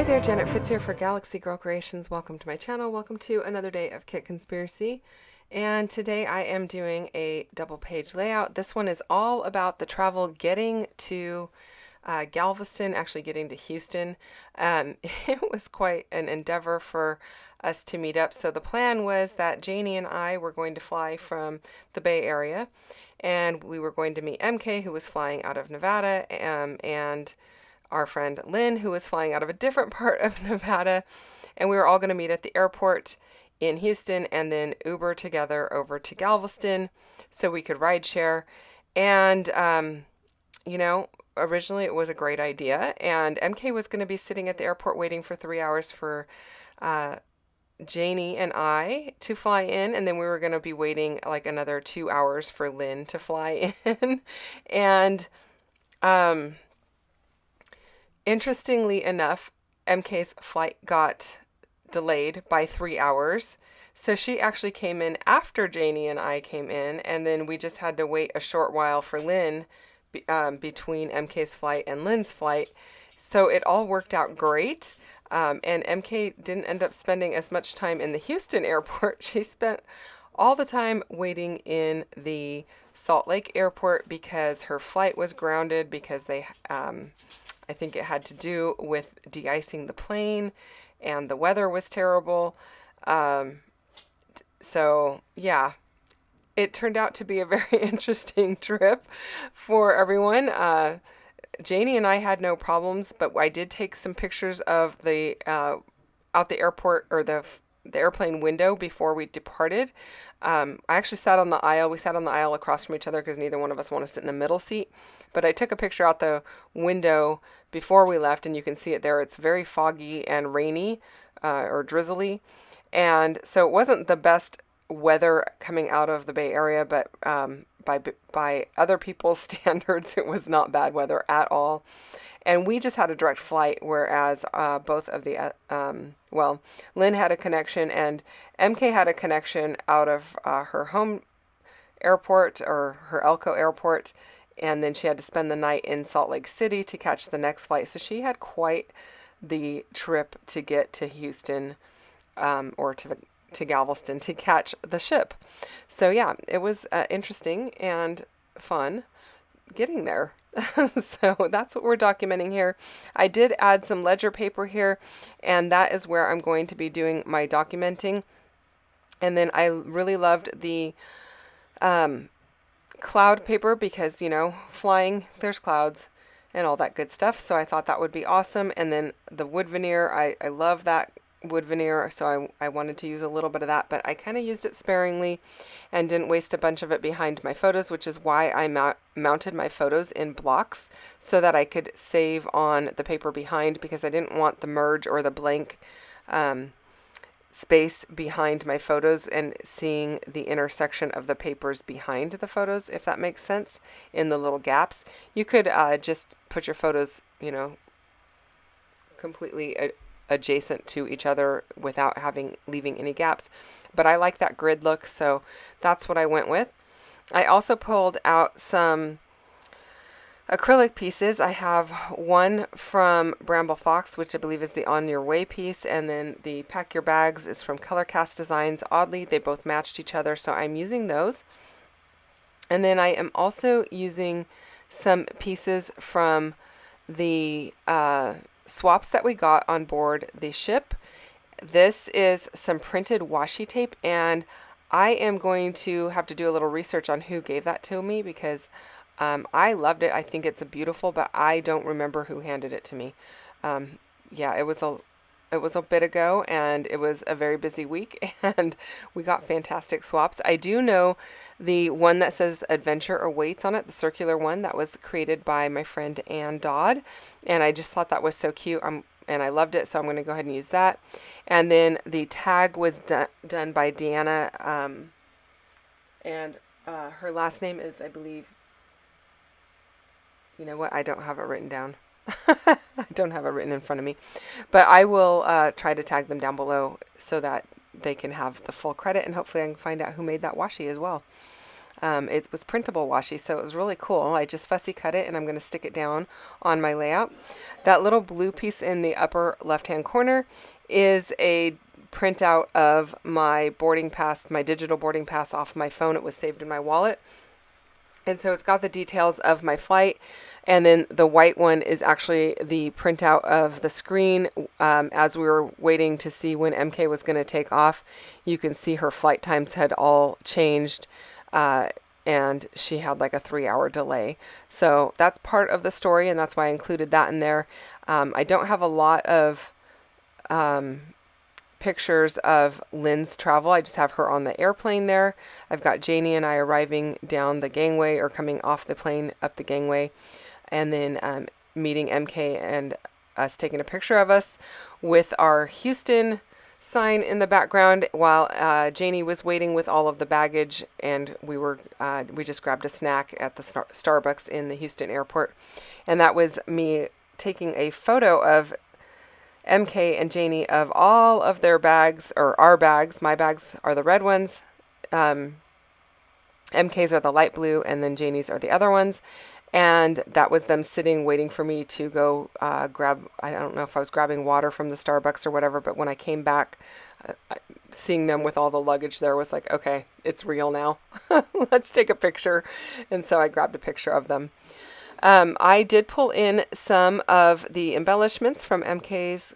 Hi there, Janet Fritz here for Galaxy Girl Creations. Welcome to my channel. Welcome to another day of Kit Conspiracy. And today I am doing a double page layout. This one is all about the travel getting to Galveston, actually getting to Houston. It was quite an endeavor for us to meet up. So the plan was that Janie and I were going to fly from the Bay Area, and we were going to meet MK, who was flying out of Nevada, and our friend Lynn, who was flying out of a different part of Nevada, and we were all going to meet at the airport in Houston and then Uber together over to Galveston so we could ride share. And, originally it was a great idea, and MK was going to be sitting at the airport waiting for 3 hours for Janie and I to fly in, and then we were going to be waiting like another 2 hours for Lynn to fly in. And, interestingly enough, MK's flight got delayed by 3 hours. So she actually came in after Janie and I came in, and then we just had to wait a short while for Lynn between MK's flight and Lynn's flight. So it all worked out great. And MK didn't end up spending as much time in the Houston airport. She spent all the time waiting in the Salt Lake airport because her flight was grounded because I think it had to do with de-icing the plane, and the weather was terrible. So yeah, it turned out to be a very interesting trip for everyone. Janie and I had no problems, but I did take some pictures of the out the airport, or the airplane window before we departed. I actually sat on the aisle. We sat on the aisle across from each other because neither one of us wanted to sit in the middle seat. But I took a picture out the window before we left, and you can see it there. It's very foggy and rainy, or drizzly. And so it wasn't the best weather coming out of the Bay Area, but by other people's standards, it was not bad weather at all. And we just had a direct flight, whereas both of the, Lynn had a connection and MK had a connection out of her home airport, or her Elko airport, and then she had to spend the night in Salt Lake City to catch the next flight. So she had quite the trip to get to Houston, or to Galveston to catch the ship. So yeah, it was interesting and fun getting there. So that's what we're documenting here. I did add some ledger paper here, and that is where I'm going to be doing my documenting. And then I really loved the cloud paper because, flying, there's clouds and all that good stuff. So I thought that would be awesome. And then the wood veneer, I love that wood veneer, so I wanted to use a little bit of that, but I kind of used it sparingly and didn't waste a bunch of it behind my photos, which is why I mounted my photos in blocks so that I could save on the paper behind, because I didn't want the merge or the blank space behind my photos and seeing the intersection of the papers behind the photos, if that makes sense, in the little gaps. You could just put your photos, completely adjacent to each other without leaving any gaps, but I like that grid look, so that's what I went with. I also pulled out some acrylic pieces. I have one from Bramble Fox, which I believe is the On Your Way piece, and then the Pack Your Bags is from Colorcast Designs. Oddly, they both matched each other, so I'm using those. And then I am also using some pieces from the swaps that we got on board the ship. This is some printed washi tape, and I am going to have to do a little research on who gave that to me, because I loved it. I think it's beautiful, but I don't remember who handed it to me. Yeah, it was a bit ago, and it was a very busy week, and we got fantastic swaps. I do know the one that says Adventure Awaits on it, the circular one, that was created by my friend Ann Dodd, and I just thought that was so cute, and I loved it, so I'm going to go ahead and use that. And then the tag was done by Deanna, and her last name is, I believe, you know what, I don't have it written down. I don't have it written in front of me, but I will try to tag them down below so that they can have the full credit, and hopefully I can find out who made that washi as well. It was printable washi, so it was really cool. I just fussy cut it, and I'm going to stick it down on my layout. That little blue piece in the upper left-hand corner is a printout of my boarding pass, my digital boarding pass off my phone. It was saved in my wallet. And so it's got the details of my flight. And then the white one is actually the printout of the screen. As we were waiting to see when MK was going to take off, you can see her flight times had all changed. And she had like a 3-hour delay. So that's part of the story, and that's why I included that in there. I don't have a lot of pictures of Lynn's travel. I just have her on the airplane there. I've got Janie and I arriving down the gangway, or coming off the plane up the gangway, and then meeting MK and us taking a picture of us with our Houston sign in the background while Janie was waiting with all of the baggage, and we just grabbed a snack at the Starbucks in the Houston airport. And that was me taking a photo of MK and Janie of all of their bags, or our bags. My bags are the red ones. MK's are the light blue, and then Janie's are the other ones. And that was them sitting waiting for me to go grab, I don't know if I was grabbing water from the Starbucks or whatever, but when I came back, seeing them with all the luggage there was like, okay, it's real now. Let's take a picture. And so I grabbed a picture of them. I did pull in some of the embellishments from MK's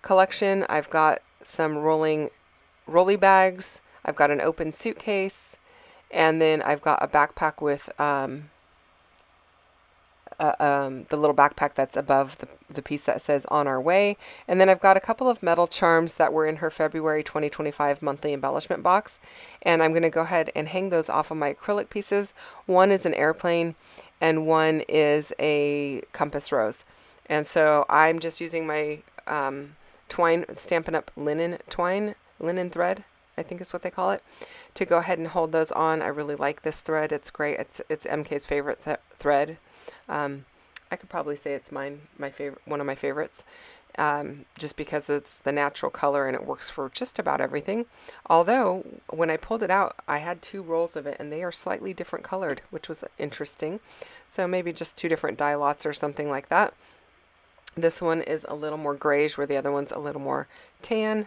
collection. I've got some rolly bags. I've got an open suitcase. And then I've got a backpack with the little backpack that's above the piece that says "On Our Way." And then I've got a couple of metal charms that were in her February 2025 monthly embellishment box. And I'm going to go ahead and hang those off of my acrylic pieces. One is an airplane, and one is a compass rose. And so I'm just using my twine, Stampin' Up! Linen thread, I think is what they call it, to go ahead and hold those on. I really like this thread. It's great. It's MK's favorite thread. I could probably say it's my favorite, one of my favorites, just because it's the natural color and it works for just about everything. Although when I pulled it out, I had 2 rolls of it, and they are slightly different colored, which was interesting. So maybe just 2 different dye lots or something like that. This one is a little more grayish, where the other one's a little more tan.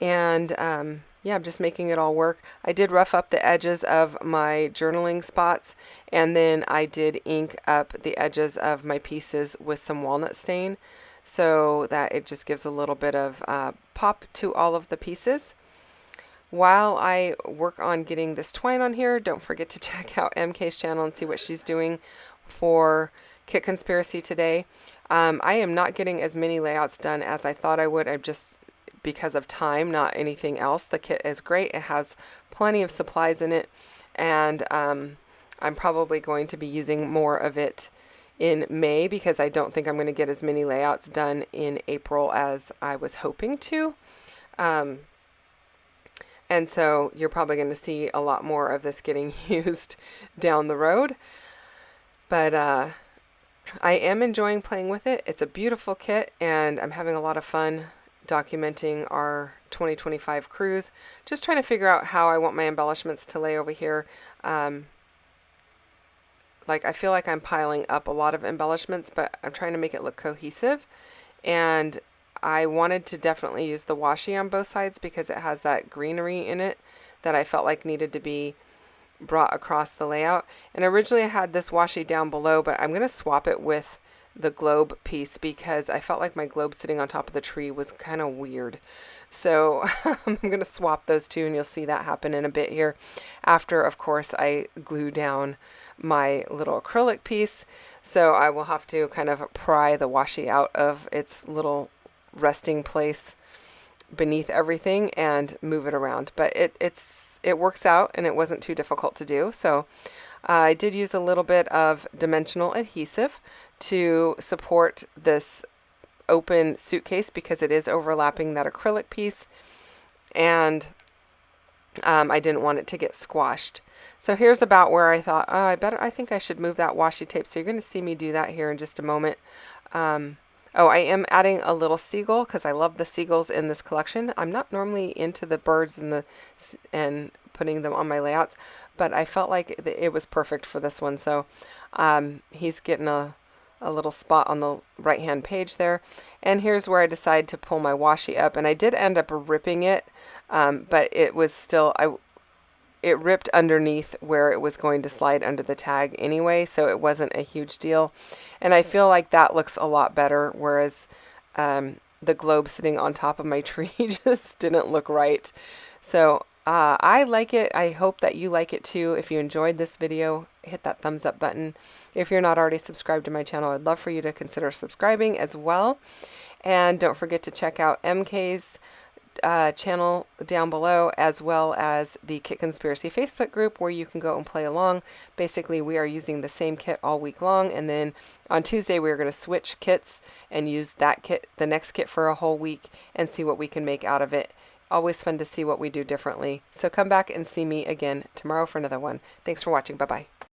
And yeah, I'm just making it all work. I did rough up the edges of my journaling spots, and then I did ink up the edges of my pieces with some walnut stain, so that it just gives a little bit of pop to all of the pieces. While I work on getting this twine on here, don't forget to check out MK's channel and see what she's doing for Kit Conspiracy today. I am not getting as many layouts done as I thought I would. I'm just, because of time, not anything else. The kit is great. It has plenty of supplies in it, and I'm probably going to be using more of it in May, because I don't think I'm going to get as many layouts done in April as I was hoping to. And so you're probably going to see a lot more of this getting used down the road. But I am enjoying playing with it. It's a beautiful kit, and I'm having a lot of fun documenting our 2025 cruise. Just trying to figure out how I want my embellishments to lay over here. Like, I feel like I'm piling up a lot of embellishments, but I'm trying to make it look cohesive. And I wanted to definitely use the washi on both sides, because it has that greenery in it that I felt like needed to be brought across the layout. And originally I had this washi down below, but I'm going to swap it with the globe piece, because I felt like my globe sitting on top of the tree was kind of weird. So I'm going to swap those two, and you'll see that happen in a bit here, after, of course, I glue down my little acrylic piece. So I will have to kind of pry the washi out of its little resting place beneath everything and move it around. But it works out, and it wasn't too difficult to do. So I did use a little bit of dimensional adhesive to support this open suitcase, because it is overlapping that acrylic piece, and I didn't want it to get squashed. So here's about where I thought, oh, I think I should move that washi tape. So you're going to see me do that here in just a moment. Oh, I am adding a little seagull because I love the seagulls in this collection. I'm not normally into the birds and putting them on my layouts, but I felt like it was perfect for this one. So he's getting a little spot on the right hand page there. And here's where I decide to pull my washi up, and I did end up ripping it, but it was still, it ripped underneath where it was going to slide under the tag anyway, so it wasn't a huge deal. And I feel like that looks a lot better, whereas the globe sitting on top of my tree just didn't look right. So I like it. I hope that you like it too. If you enjoyed this video, hit that thumbs up button. If you're not already subscribed to my channel, I'd love for you to consider subscribing as well. And don't forget to check out MK's channel down below, as well as the Kit Conspiracy Facebook group where you can go and play along. Basically, we are using the same kit all week long, and then on Tuesday we're going to switch kits and use that kit, the next kit, for a whole week and see what we can make out of it. Always fun to see what we do differently. So come back and see me again tomorrow for another one. Thanks for watching. Bye-bye.